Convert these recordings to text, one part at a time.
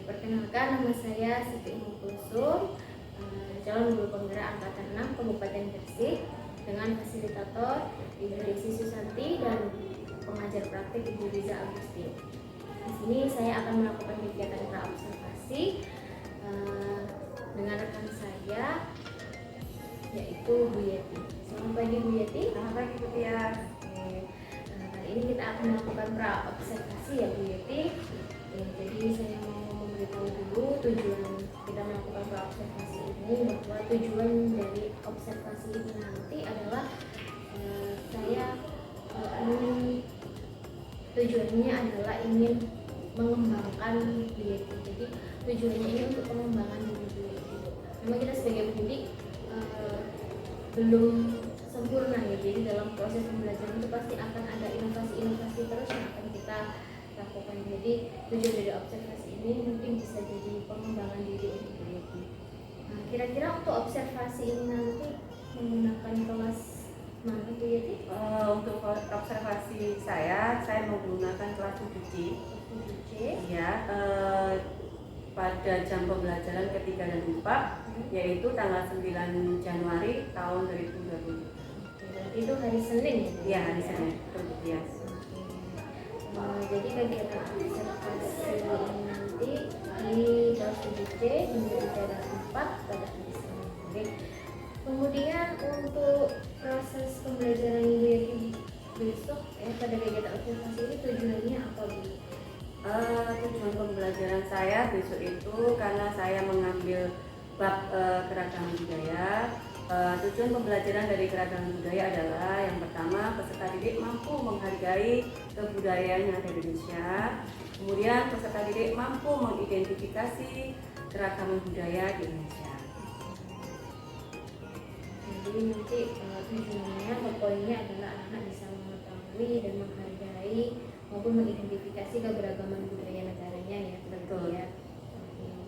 Perkenalkan, nama saya Siti Umu Kulsum, calon guru penggerak Angkatan 6 Kabupaten Gresik, dengan fasilitator Ibu Desi Susanti dan pengajar praktik Ibu Riza Agusti. Di sini saya akan melakukan kegiatan praobservasi dengan rekan saya, yaitu Bu Yeti. Selamat pagi Bu Yeti. Selamat pagi Bu Tias. Kali ini kita akan melakukan praobservasi ya Bu Yeti. Jadi saya mau memberitahu dulu tujuan kita melakukan praobservasi ini, bahwa tujuan dari observasi ini nanti adalah tujuannya adalah ingin mengembangkan diri. Jadi tujuannya ini untuk pengembangan diri. Memang kita sebagai pendidik belum sempurna ya, jadi dalam proses pembelajaran itu pasti akan ada inovasi-inovasi terus yang akan kita lakukan. Jadi tujuan dari observasi ini mungkin bisa jadi pengembangan diri untuk diri. Nah, kira-kira untuk observasi ini nanti menggunakan kelas mana Bu Yeti? Untuk observasi saya menggunakan kelas 7C. 7C. Ya, pada jam pembelajaran ketiga dan 4, yaitu tanggal 9 Januari tahun 2020. Berarti itu hari Senin ya? Iya, hari Senin. Iya. Jadi kegiatan observasi ini nanti di kelas 7C di pelajaran 4 pada hari Senin. Oke. Kemudian untuk proses pembelajaran Ibu Yeti besok pada kegiatan observasi ini tujuannya apa Bu? Tujuan pembelajaran saya besok itu karena saya mengambil bab keragaman budaya. Tujuan pembelajaran dari keragaman budaya adalah yang pertama, peserta didik mampu menghargai kebudayaan yang ada di Indonesia. Kemudian peserta didik mampu mengidentifikasi keragaman budaya di Indonesia. Jadi nanti tujuannya atau poinnya adalah anak-anak bisa mengetahui dan menghargai maupun mengidentifikasi keberagaman budaya negaranya ya. Betul. Ya.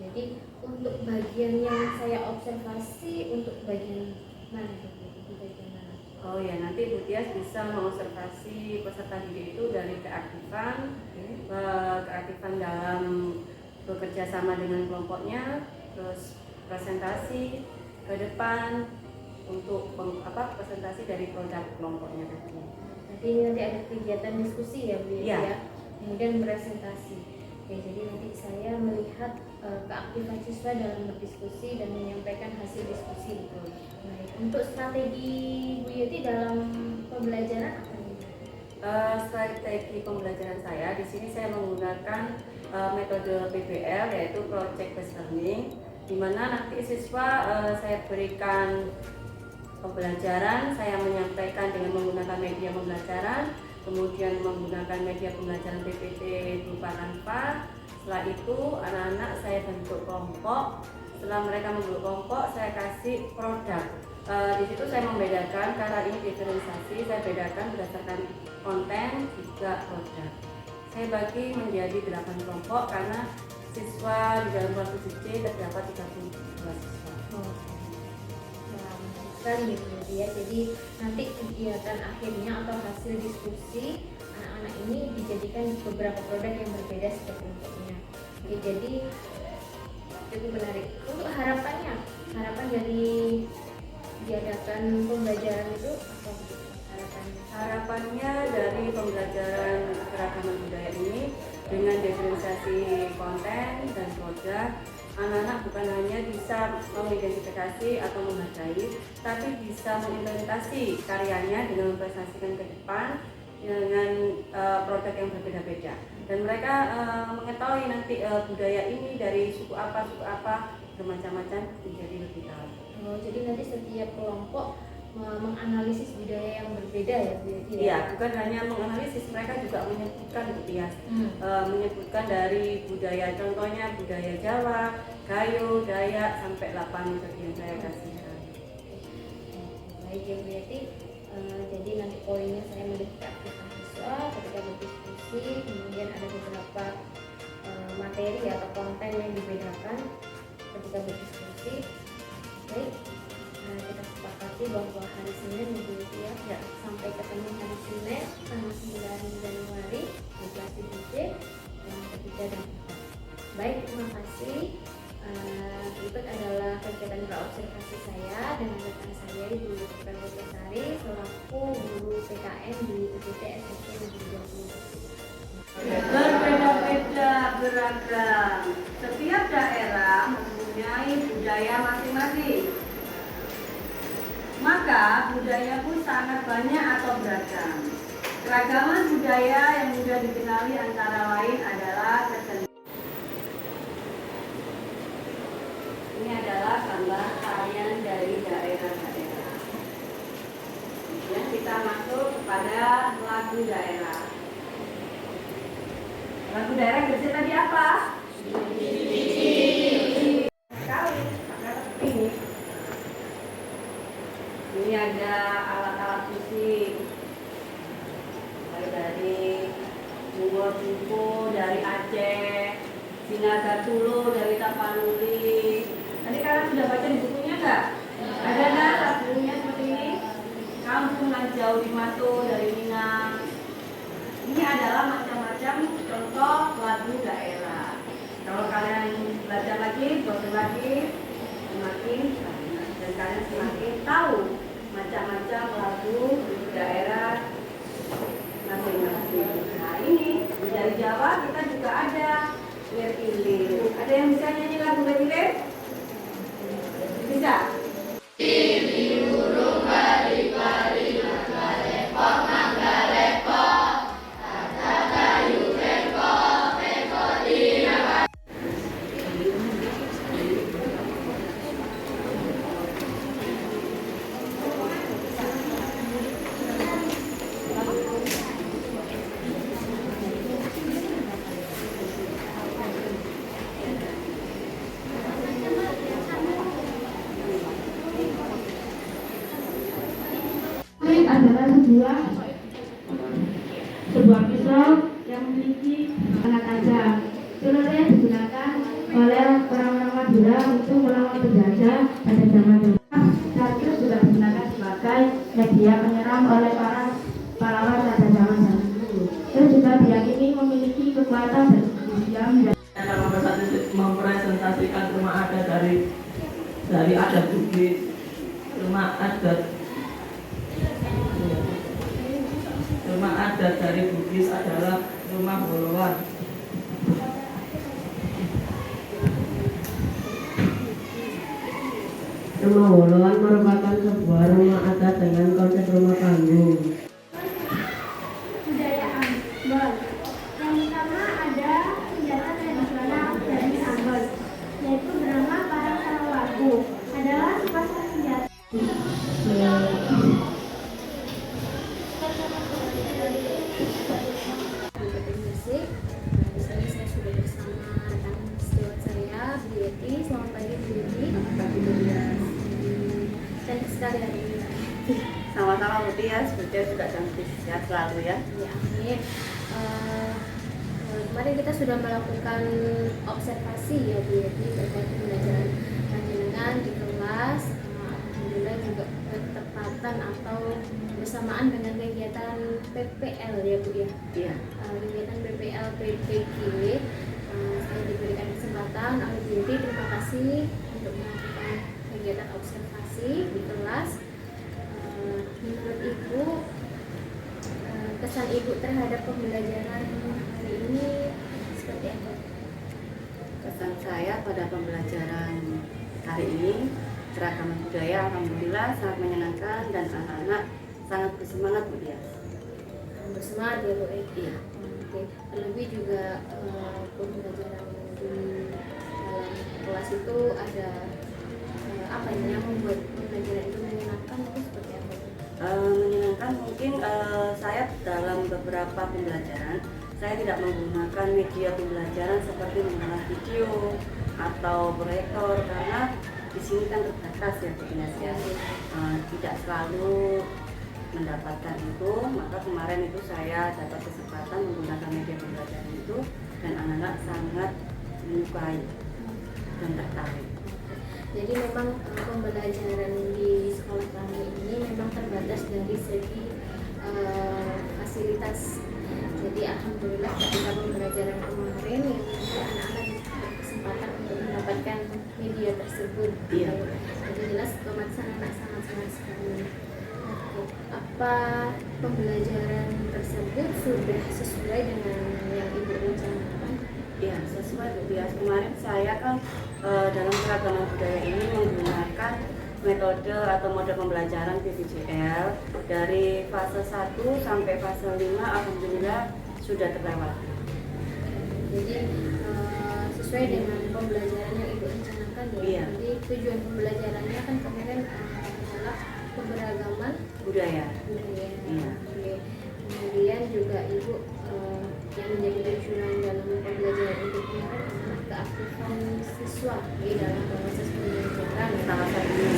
Jadi untuk bagian yang saya observasi untuk bagian mana itu? Bagian mana? Oh ya, nanti Bu Tias bisa mengobservasi peserta didik itu dari keaktifan, keaktifan dalam bekerja sama dengan kelompoknya, terus presentasi ke depan untuk presentasi dari produk kelompoknya tadi. Jadi nanti ada kegiatan diskusi ya Bu ya. Kemudian presentasi. Oke, jadi nanti saya melihat keaktifan siswa dalam berdiskusi dan menyampaikan hasil diskusi itu. Baik, untuk strategi Bu Yeti dalam pembelajaran apa nih? Strategi pembelajaran saya di sini saya menggunakan metode PBL, yaitu Project Based Learning, di mana nanti siswa saya berikan pembelajaran, saya menyampaikan dengan menggunakan media pembelajaran, kemudian menggunakan media pembelajaran PPT berupa Canva. Setelah itu anak-anak saya bentuk kelompok. Setelah mereka membentuk kelompok, saya kasih produk. Di situ saya membedakan, karena ini diferensiasi, saya bedakan berdasarkan konten juga produk. Saya bagi menjadi 8 kelompok karena siswa di dalam kelas 7C terdapat 32 siswa. Sekali ya, jadi nanti kegiatan akhirnya atau hasil diskusi anak-anak ini dijadikan beberapa produk yang berbeda setiap kelompoknya. Oke, jadi cukup menarik. Untuk harapan dari diadakan pembelajaran itu apa harapannya? Harapannya dari pembelajaran keragaman budaya ini dengan diferensiasi konten dan produk, anak-anak bukan hanya bisa mengidentifikasi atau menghargai, tapi bisa mengimplementasi karyanya dengan mempresentasikan ke depan dengan produk yang berbeda-beda. Dan mereka mengetahui nanti budaya ini dari suku apa bermacam-macam menjadi lebih tahu. Oh, jadi nanti setiap kelompok menganalisis budaya yang berbeda ya Bu Yeti? Iya, bukan hanya menganalisis, mereka juga menyebutkan Bu Tias, menyebutkan dari budaya, contohnya budaya Jawa, Gayo, Dayak, sampai 8 tadi yang saya kasih. Baik ya Bu Yeti, jadi nanti poinnya saya melihat keaktifan siswa ketika berdiskusi, kemudian ada beberapa materi atau konten yang dibedakan ketika berdiskusi. Baik, kita sepakati bahwa hari Senin Bu Yeti ya, sampai ketemu hari Senin tanggal 9 Januari di kelas 7C dan ketiga dan 4. Baik, terima kasih. Berikut adalah kegiatan praobservasi saya dengan rekan saya Ibu Putri selaku guru PKN di UPT SMP Negeri 20. Berbeda-beda beragam. Setiap daerah mempunyai budaya masing-masing. Maka budaya pun sangat banyak atau beragam. Keragaman budaya yang mudah dikenali antara lain adalah kesenian. Ini adalah gambar tarian dari daerah-daerah. Kemudian kita masuk kepada lagu daerah. Lagu daerah Gresik tadi apa? Sekali, maka seperti ini. Ini ada alat-alat musik, mulai dari bungo jumpo dari Aceh, sinaga tulo dari Tapanuli. Tadi kalian sudah baca di bukunya nggak? Ada nggak lagunya seperti ini? Kampung Lanjau di Mato dari Minang. Ini adalah macam-macam contoh lagu daerah. Kalau kalian belajar lagi, bosan lagi, semakin banyak dan kalian semakin tahu macam-macam lagu daerah masing-masing. Nah ini dari Jawa kita juga ada Lir-Ilir. Ada yang bisa nyanyi lagu Lir-Ilir? Bisa? Adalah sebuah pisau yang memiliki anak tajam. Seluruhnya digunakan oleh orang-orang Madura untuk melawan penjajah pada zaman dulu. Satu juga digunakan sebagai media penyerang oleh para pahlawan pada zaman dulu. Terus juga diyakini memiliki kekuatan dan diam. Mempresentasikan rumah adat dari adat Bugis, rumah adat dari Bugis adalah rumah Bolowan. Rumah Bolowan merupakan sebuah rumah adat dengan konsep rumah panggung. Budaya Ambon. Yang pertama ada senjata tradisional dari Ambon, yaitu bernama parang salawaku. Adalah sepasang senjata. Kabupaten Gresik. Di sini saya sudah bersama rekan sejawat saya, Bu Yeti. Selamat pagi, Bu Yeti. Selamat pagi, Bu Tias. Cantik sekali hari ini. Sama-sama Bu Tias, Bu Tias juga cantik sehat selalu ya. Ya, amin. Kemarin kita sudah melakukan observasi ya Bu Yeti terkait pembelajaran panjenengan di kelas. Alhamdulillah juga bertepatan atau bersamaan dengan kegiatan PPL ya Bu ya. Iya. Kegiatan PPL PPG. Saya diberikan kesempatan oleh Bu Yeti, terima kasih untuk melakukan kegiatan observasi di kelas. Menurut Ibu, kesan Ibu terhadap pembelajaran hari ini seperti apa? Kesan saya pada pembelajaran hari ini, keragaman budaya alhamdulillah sangat menyenangkan dan anak-anak sangat bersemangat Bu Tias. Bersemangat ya Bu Eki. Iya. Oke. Terlebih juga pembelajaran di dalam kelas itu ada apa yang membuat pembelajaran itu menyenangkan itu seperti apa? Menyenangkan mungkin saya dalam beberapa pembelajaran saya tidak menggunakan media pembelajaran seperti mengolah video atau proyektor karena di sini kan terbatas ya Bu Tias ya. Tidak selalu mendapatkan itu, maka kemarin itu saya dapat kesempatan menggunakan media pembelajaran itu dan anak-anak sangat menyukai dan tertarik. Jadi memang pembelajaran di sekolah kami ini memang terbatas dari segi fasilitas. Jadi alhamdulillah ketika pembelajaran kemarin yang anak-anak tersebut. Iya. Jadi jelas otomatis anak sangat sekali. Oke. Apa pembelajaran tersebut sudah sesuai dengan yang Ibu rencanakan? Ya, sesuai Bu Tias. Kemarin saya kan dalam keragaman budaya ini menggunakan metode atau mode pembelajaran PBJL dari fase 1 sampai fase 5 alhamdulillah sudah terlewati. Jadi sesuai dengan pembelajaran yang Ibu rencanakan ya. Iya. Jadi tujuan pembelajarannya kan kemarin adalah keberagaman Budaya. budaya. Iya. Oke. Kemudian juga Ibu yang menjadi tujuan dalam pembelajaran itu kemarin adalah keaktifan siswa di dalam proses pembelajaran. Salah satunya.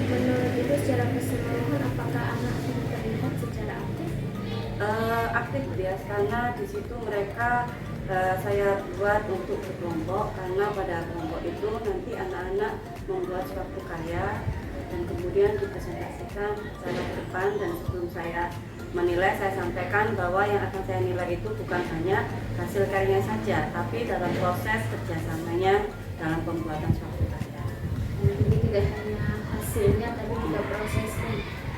Menurut Ibu secara keseluruhan apakah anak sudah terlihat secara aktif? Aktif ya, karena di situ mereka saya buat untuk berkelompok, karena pada kelompok itu nanti anak-anak membuat suatu karya dan kemudian dipresentasikan secara ke depan, dan sebelum saya menilai saya sampaikan bahwa yang akan saya nilai itu bukan hanya hasil karyanya saja, tapi dalam proses kerjasamanya dalam pembuatan suatu karya. Jadi tidak hanya hasilnya tapi juga prosesnya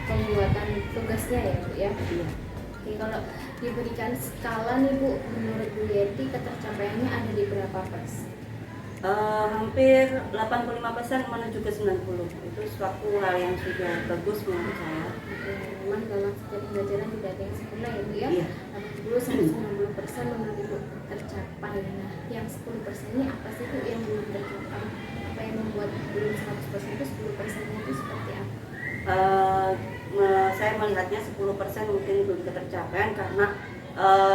pembuatan tugasnya ya Bu ya. Iya. Oke, kalau diberikan skala nih Bu, menurut Bu Yeti ketercapaiannya ada di berapa persen? Hampir 85% menuju ke 90. Itu suatu hal yang sudah bagus menurut saya. Memang dalam setiap pembelajaran tidak ada yang sempurna ya Bu ya. Iya. 80 sampai 90% menurut Ibu tercapai. Nah, yang 10% ini apa sih Bu yang belum tercapai? Apa yang membuat belum 100% itu 10% itu seperti apa? Saya melihatnya 10% mungkin belum tercapai karena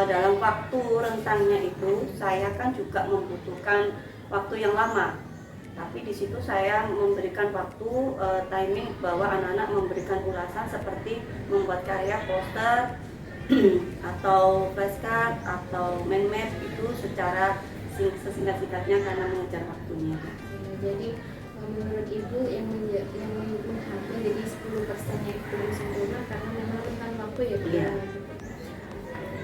dalam waktu rentangnya itu saya kan juga membutuhkan waktu yang lama. Tapi di situ saya memberikan waktu timing bahwa anak-anak memberikan ulasan seperti membuat karya poster atau flashcard atau mind map itu secara sesingkat-singkatnya karena mengejar waktunya. Jadi menurut Ibu yang menghargai jadi 10%-nya itu belum sempurna karena memang rentang waktu ya Bu. Iya.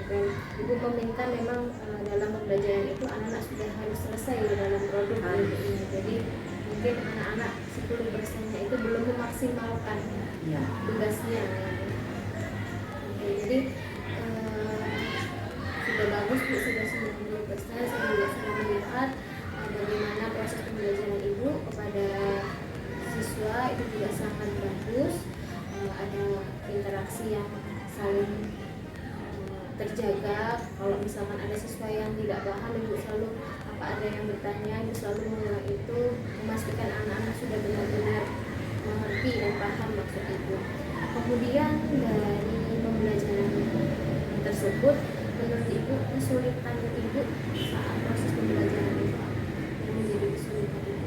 Dan Ibu meminta memang dalam pembelajaran itu anak-anak sudah harus selesai ya dalam produk ini. Jadi mungkin anak-anak 10%-nya itu belum memaksimalkan Iya. tugasnya. Oke, jadi sudah bagus Bu, sudah 90%. Saya juga sudah melihat bagaimana proses pembelajaran Ibu kepada siswa itu juga sangat bagus. Ada interaksi yang saling terjaga. Kalau misalkan ada siswa yang tidak paham, Ibu selalu ada yang bertanya, Ibu selalu mengulang itu, memastikan anak-anak sudah benar-benar mengerti dan paham maksud Ibu. Kemudian dari pembelajaran tersebut, menurut Ibu kesulitan Ibu saat proses pembelajaran itu yang menjadi kesulitan Ibu?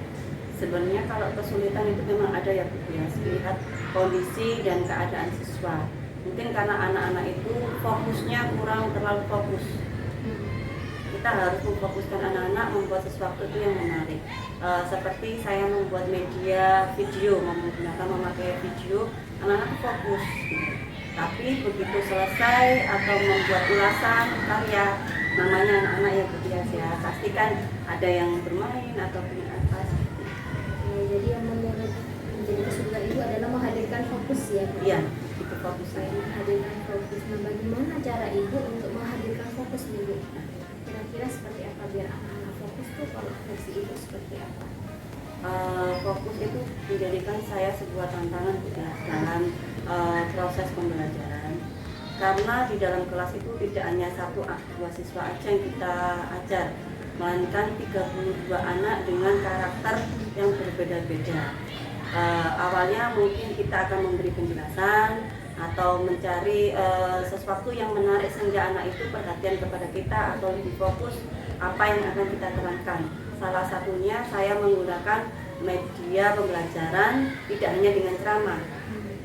Sebenarnya kalau kesulitan itu memang ada ya Bu ya, melihat kondisi dan keadaan siswa. Mungkin karena anak-anak itu fokusnya kurang terlalu fokus. Kita harus memfokuskan anak-anak membuat sesuatu itu yang menarik. Seperti saya membuat media video, memakai video, anak-anak fokus. Tapi begitu selesai atau membuat ulasan karya, namanya anak-anak yang berhias ya, pastikan ada yang bermain atau punya apa. Jadi yang menjadi kesulitan Ibu adalah menghadirkan fokus ya Bu? Iya, itu fokus saya. Menghadirkan fokus. Nah, bagaimana cara Ibu untuk menghadirkan fokus Ibu? Kira-kira seperti apa biar anak-anak fokus tuh kalau versi Ibu seperti apa? Fokus itu menjadikan saya sebuah tantangan ya, dalam proses pembelajaran, karena di dalam kelas itu tidak hanya 1-2 siswa aja yang kita ajar, melainkan 32 anak dengan karakter yang berbeda-beda. Awalnya mungkin kita akan memberi penjelasan atau mencari sesuatu yang menarik sehingga anak itu perhatian kepada kita atau lebih fokus apa yang akan kita terangkan. Salah satunya saya menggunakan media pembelajaran tidak hanya dengan ceramah.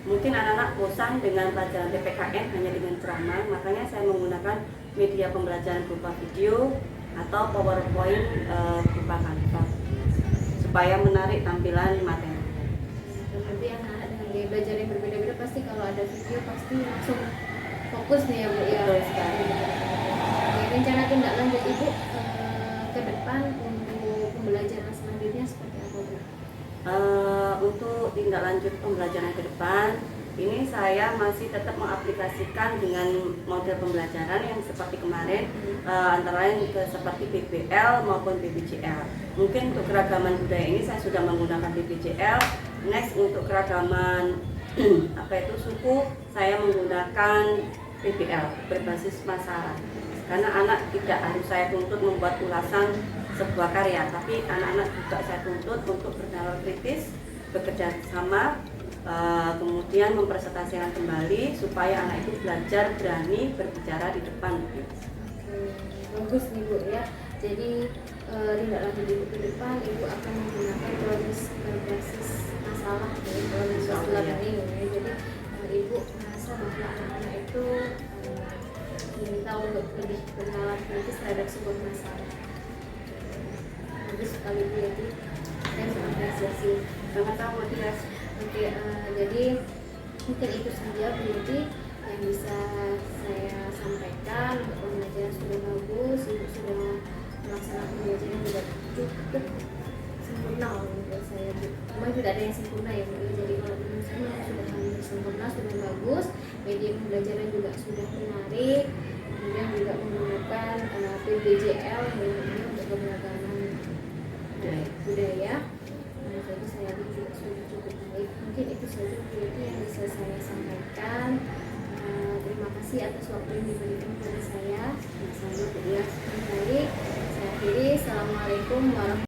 Mungkin anak-anak bosan dengan pelajaran PPKN hanya dengan ceramah, makanya saya menggunakan media pembelajaran berupa video atau PowerPoint berupa Canva supaya menarik tampilan materi. Berarti anak-anak dengan gaya belajar yang berbeda-beda pasti kalau ada video pasti langsung fokus nih ya Bu ya. Betul sekali. Rencana tindak lanjut Ibu ke depan untuk pembelajaran lanjutnya seperti apa, Bu? Untuk tindak lanjut pembelajaran ke depan, ini saya masih tetap mengaplikasikan dengan model pembelajaran yang seperti kemarin, antara lain seperti PBL maupun PBJL. Mungkin untuk keragaman budaya ini saya sudah menggunakan PBJL. Next untuk keragaman suku, saya menggunakan PBL berbasis masalah. Karena anak tidak harus saya tuntut membuat ulasan sebuah karya, tapi anak-anak juga saya tuntut untuk bernalar kritis, bekerja sama, kemudian mempresentasikan kembali supaya anak itu belajar berani berbicara di depan. Bagus nih, Bu, ya. Jadi tindak lanjut Ibu ke depan, Ibu akan menggunakan proses berbasis masalah, proses learning. Ya. Jadi Ibu merasa bahwa anak-anak itu diminta untuk lebih bernalar kritis terhadap sebuah masalah. Bagus sekali, Bu, ya. Saya mengapresiasi. Sama-sama, Mas. Oke, jadi mungkin itu saja berarti yang bisa saya sampaikan. Untuk pembelajaran sudah bagus, Ibu sudah melaksanakan pembelajaran juga cukup sempurna menurut saya, Bu. Cuma tidak ada yang sempurna ya, Bu. Jadi kalau menurut saya sudah hampir sempurna, sudah bagus. Media pembelajaran juga sudah menarik. Kemudian juga menggunakan PBJL yang untuk keberagaman budaya. Jadi saya juga sudah cukup baik. Mungkin itu saja berarti yang bisa saya sampaikan. Terima kasih atas waktu yang diberikan kepada saya. Baik, saya akhiri. Assalamualaikum warahmatullahi wabarakatuh.